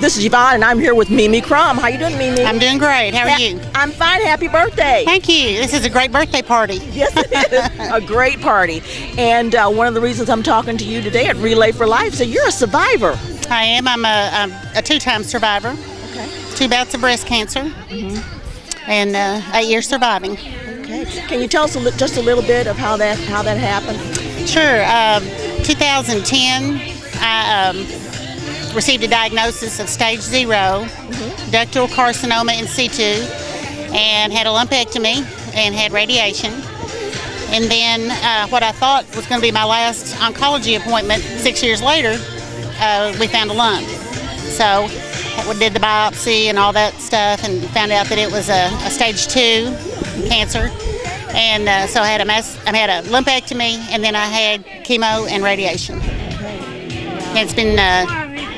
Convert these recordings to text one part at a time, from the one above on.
This is Yvonne, and I'm here with Mimi Crum. How you doing, Mimi? I'm doing great. How are you? I'm fine. Happy birthday. Thank you. This is a great birthday party. Yes, it is. A great party. And one of the reasons I'm talking to you today at Relay for Life, so you're a survivor. I am. I'm a two-time survivor. Okay. 2 bouts of breast cancer, and 8 years surviving. Okay. Can you tell us just a little bit of how that happened? Sure. 2010, I received a diagnosis of stage 0, ductal carcinoma in situ, and had a lumpectomy and had radiation. And then what I thought was going to be my last oncology appointment 6 years later, we found a lump. So we did the biopsy and all that stuff and found out that it was a stage 2 cancer. And so I had a lumpectomy, and then I had chemo and radiation. And it's been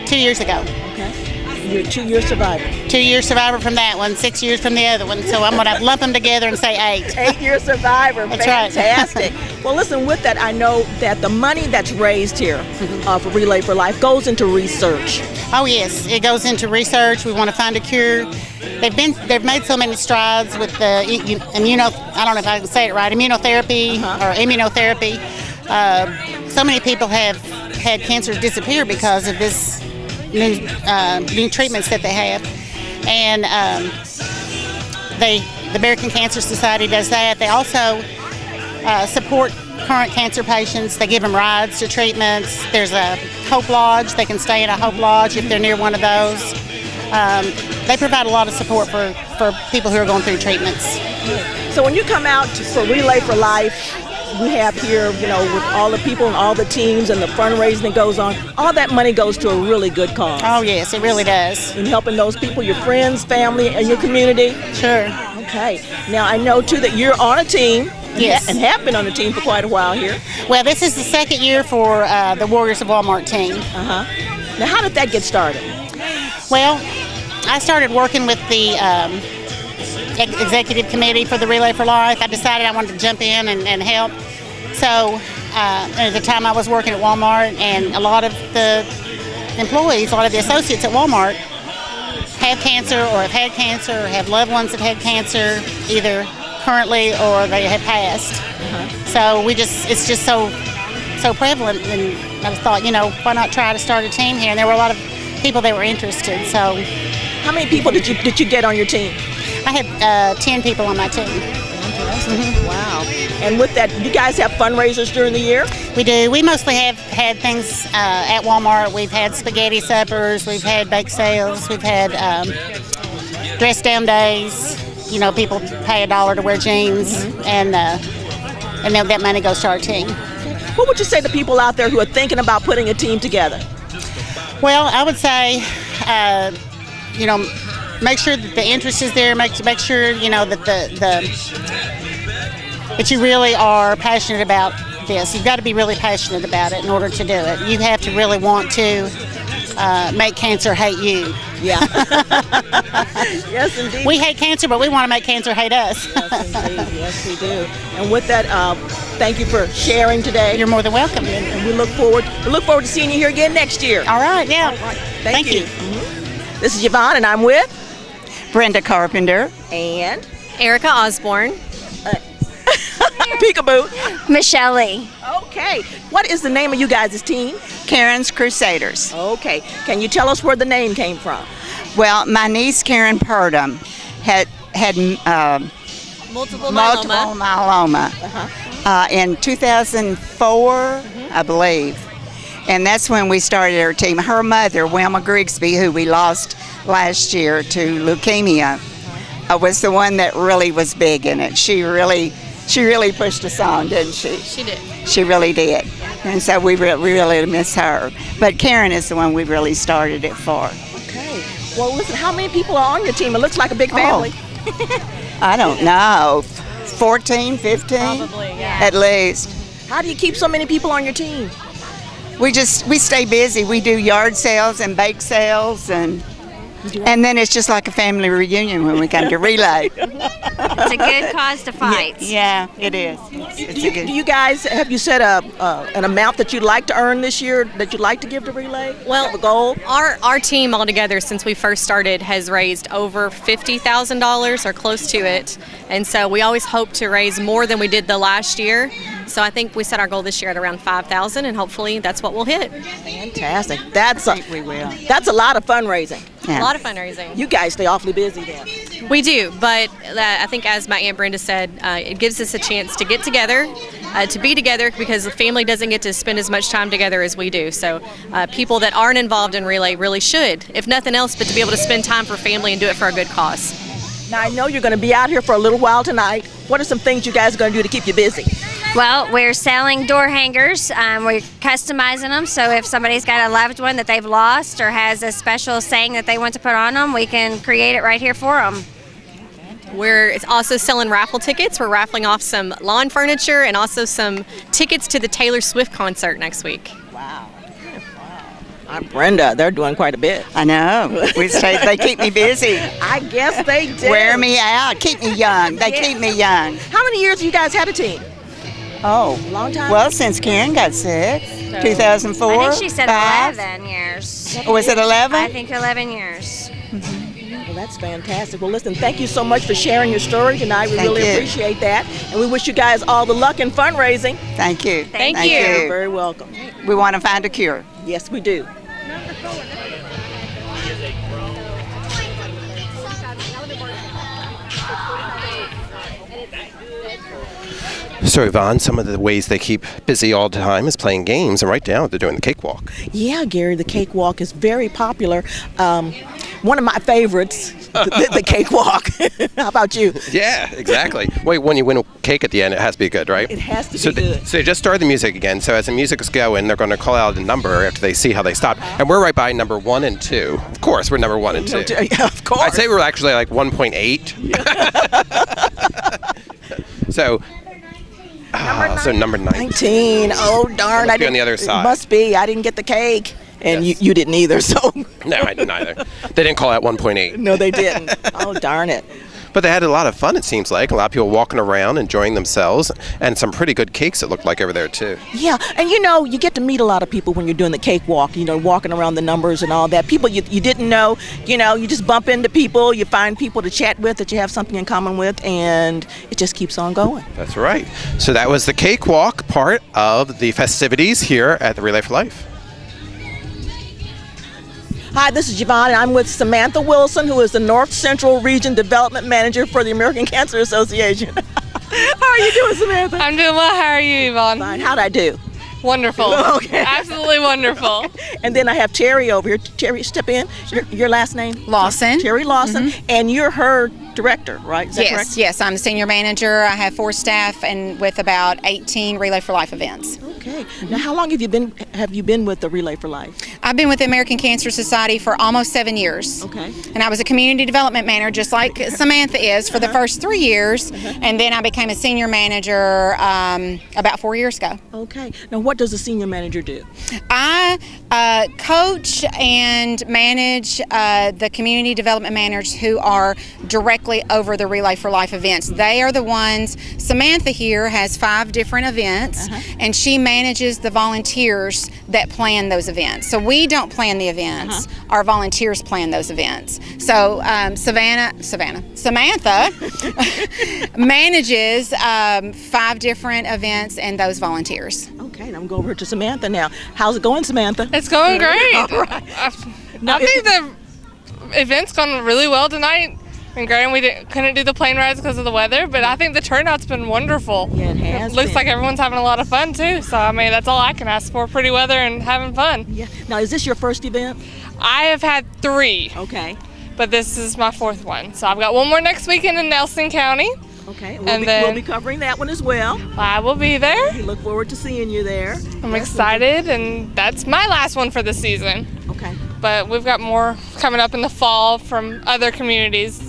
2 years ago. Okay. You're a 2-year survivor. 2-year survivor from that one, 6 years from the other one. So I'm going to lump them together and say 8. 8-year survivor. That's Fantastic. right. Well, listen, with that, I know that the money that's raised here for Relay for Life goes into research. Oh yes, it goes into research. We want to find a cure. They've made so many strides with the I don't know if I can say it right, immunotherapy or immunotherapy. So many people have had cancers disappear because of this new treatments that they have, and the American Cancer Society does that. They also support current cancer patients. They give them rides to treatments. There's a Hope Lodge. They can stay in a Hope Lodge if they're near one of those. They provide a lot of support for people who are going through treatments. So when you come out for Relay for Life, we have here, with all the people and all the teams and the fundraising that goes on, all that money goes to a really good cause. Oh yes, it really does. In helping those people, your friends, family, and your community. Sure. Okay. Now I know too that you're on a team. Yes. And have been on the team for quite a while here. Well, this is the second year for the Warriors of Walmart team. Now how did that get started? Well, I started working with the executive committee for the Relay for Life. I decided I wanted to jump in and help. So at the time I was working at Walmart, and a lot of the employees, a lot of the associates at Walmart have cancer or have had cancer or have loved ones that had cancer, either currently or they have passed. So it's just so prevalent, and I thought, why not try to start a team here? And there were a lot of people that were interested. So how many people did you get on your team? I had 10 people on my team. Wow. And with that, you guys have fundraisers during the year? We do. We mostly have had things at Walmart. We've had spaghetti suppers, we've had bake sales, we've had dress down days. People pay $1 to wear jeans, and then that money goes to our team. What would you say to people out there who are thinking about putting a team together? Well, I would say, make sure that the interest is there. Make sure that you really are passionate about this. You've got to be really passionate about it in order to do it. You have to really want to make cancer hate you. Yeah. Yes, indeed. We hate cancer, but we want to make cancer hate us. Yes, indeed. Yes, we do. And with that, thank you for sharing today. You're more than welcome. And we look forward to seeing you here again next year. All right. Yeah. All right. Thank you. This is Yvonne, and I'm with Brenda Carpenter and Erica Osborne. Peekaboo. Michelle Lee. Okay. What is the name of you guys' team? Karen's Crusaders. Okay. Can you tell us where the name came from? Well, my niece Karen Purdom had Multiple myeloma in 2004, I believe. And that's when we started our team. Her mother, Wilma Grigsby, who we lost last year to leukemia, was the one that really was big in it. She really pushed us on, didn't she? She did. She really did. And so we really miss her. But Karen is the one we really started it for. Okay. Well, listen, how many people are on your team? It looks like a big family. I don't know. 14, 15? Probably, yeah. At least. How do you keep so many people on your team? We stay busy. We do yard sales and bake sales, and And then it's just like a family reunion when we come to relay. It's a good cause to fight. Yeah, it is. Do you guys, have you set an amount that you'd like to earn this year, that you'd like to give to relay? Well, Have a goal? Our team altogether, since we first started, has raised over $50,000 or close to it. And so we always hope to raise more than we did the last year. So I think we set our goal this year at around $5,000, and hopefully that's what we'll hit. Fantastic. That's we will. That's a lot of fundraising. Yeah. A lot of fundraising. You guys stay awfully busy then. We do, but I think as my Aunt Brenda said, it gives us a chance to get together, to be together, because the family doesn't get to spend as much time together as we do. So people that aren't involved in relay really should, if nothing else, but to be able to spend time for family and do it for a good cause. Now I know you're going to be out here for a little while tonight. What are some things you guys are going to do to keep you busy? Well, we're selling door hangers. We're customizing them, so if somebody's got a loved one that they've lost or has a special saying that they want to put on them, we can create it right here for them. We're also selling raffle tickets. We're raffling off some lawn furniture and also some tickets to the Taylor Swift concert next week. Wow. Aunt Brenda, they're doing quite a bit. I know. They keep me busy. I guess they do. Wear me out. Keep me young. They keep me young. How many years have you guys had a team? Oh, Long time? well, since Karen got sick, 2004. I think she said 5. 11 years. Or was it 11? I think 11 years. Well, that's fantastic. Well, listen, thank you so much for sharing your story tonight. We Thank really you. appreciate that. And we wish you guys all the luck in fundraising. Thank you. Thank you. You're very welcome. We want to find a cure. Yes, we do. So Yvonne, some of the ways they keep busy all the time is playing games, and right now they're doing the cakewalk. Yeah, Gary, the cakewalk is very popular. One of my favorites, the cakewalk. How about you? Yeah, exactly. Wait, when you win a cake at the end, it has to be good, right? It has to So be good. So they just started the music again. So as the music's going, they're going to call out a number after they see how they stop. And we're right by number 1 and 2. Of course, we're number 1 and 2. Yeah, of course. I'd say we're actually like 1.8. So. So number 19. Oh, darn. Must be on the other side. It must be. I didn't get the cake. And Yes. you didn't either, so. No, I didn't either. They didn't call out 1.8. No, they didn't. Oh, darn it. But they had a lot of fun, it seems like. A lot of people walking around, enjoying themselves, and some pretty good cakes, it looked like, over there, too. Yeah, and you get to meet a lot of people when you're doing the cakewalk, walking around the numbers and all that. People you didn't know, you just bump into people, you find people to chat with that you have something in common with, and it just keeps on going. That's right. So that was the cakewalk part of the festivities here at the Relay for Life. Hi, this is Yvonne, and I'm with Samantha Wilson, who is the North Central Region Development Manager for the American Cancer Association. How are you doing, Samantha? I'm doing well. How are you, Yvonne? Fine. How'd I do? Wonderful. Okay. Absolutely wonderful. And then I have Terry over here. Terry, step in. Your last name? Lawson. Terry Lawson. And you're her director, right? Is that Yes, correct? yes. I'm the senior manager. I have 4 staff and with about 18 Relay for Life events. Okay. Now, how long have you been with the Relay for Life? I've been with the American Cancer Society for almost 7 years. Okay. And I was a community development manager, just like Samantha is, for the first 3 years. And then I became a senior manager about 4 years ago. Okay. Now, what does a senior manager do? I coach and manage the community development managers who are directly over the Relay for Life events. They are the ones, Samantha here has 5 different events, and she manages the volunteers that plan those events. So we don't plan the events, our volunteers plan those events. So Samantha manages 5 different events and those volunteers. Okay, and I'm going over to Samantha now. How's it going, Samantha? It's going great. All right. I think the event's gone really well tonight. And granted, we couldn't do the plane rides because of the weather, but I think the turnout's been wonderful. Yeah, it has looks been. like everyone's having a lot of fun too. So I mean, that's all I can ask for: pretty weather and having fun. Yeah. Now, is this your first event? I have had 3, Okay. but this is my 4th one. So I've got one more next weekend in Nelson County. Okay. And We'll be covering that one as well. I will be there. We look forward to seeing you there. I'm excited, and that's my last one for the season. Okay. But we've got more coming up in the fall from other communities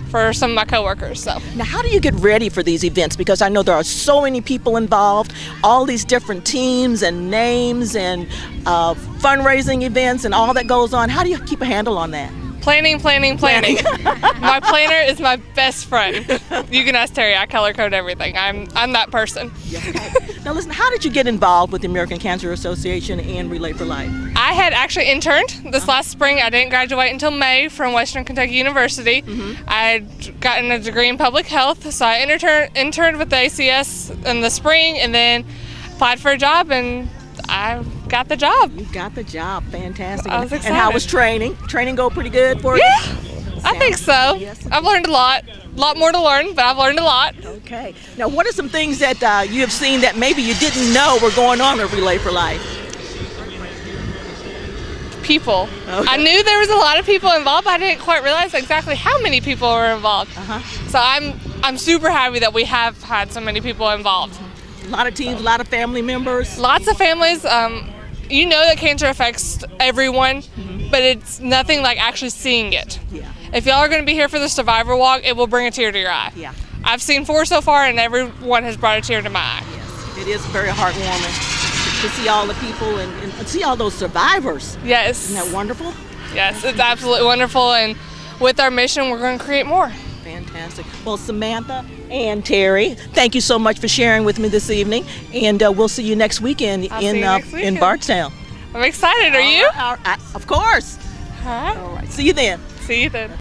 for some of my coworkers. So Now, how do you get ready for these events? Because I know there are so many people involved, all these different teams and names and fundraising events and all that goes on. How do you keep a handle on that? Planning. My planner is my best friend. You can ask Terry. I color code everything. I'm that person. Now listen, how did you get involved with the American Cancer Association and Relay for Life? I had actually interned this last spring. I didn't graduate until May from Western Kentucky University. I had gotten a degree in public health, so I interned with the ACS in the spring and then applied for a job, and I got the job. You got the job. Fantastic. I was excited. And how was training? Training go pretty good for you? Yeah, I think so. Yes. I've learned a lot more to learn, but I've learned a lot. Okay. Now, what are some things that you have seen that maybe you didn't know were going on at Relay for Life? People. Okay. I knew there was a lot of people involved, but I didn't quite realize exactly how many people were involved. So I'm super happy that we have had so many people involved. A lot of teams, a lot of family members. Lots of families. You know that cancer affects everyone, but it's nothing like actually seeing it. Yeah. If y'all are going to be here for the Survivor Walk, it will bring a tear to your eye. Yeah. I've seen 4 so far, and everyone has brought a tear to my eye. Yes. It is very heartwarming to see all the people and see all those survivors. Yes. Isn't that wonderful? Yes, it's absolutely wonderful, and with our mission, we're going to create more. Fantastic. Well, Samantha and Terry, thank you so much for sharing with me this evening, and we'll see you next weekend in Bardstown. I'm excited. Are you? Of course. All right. All right. See you then. See you then.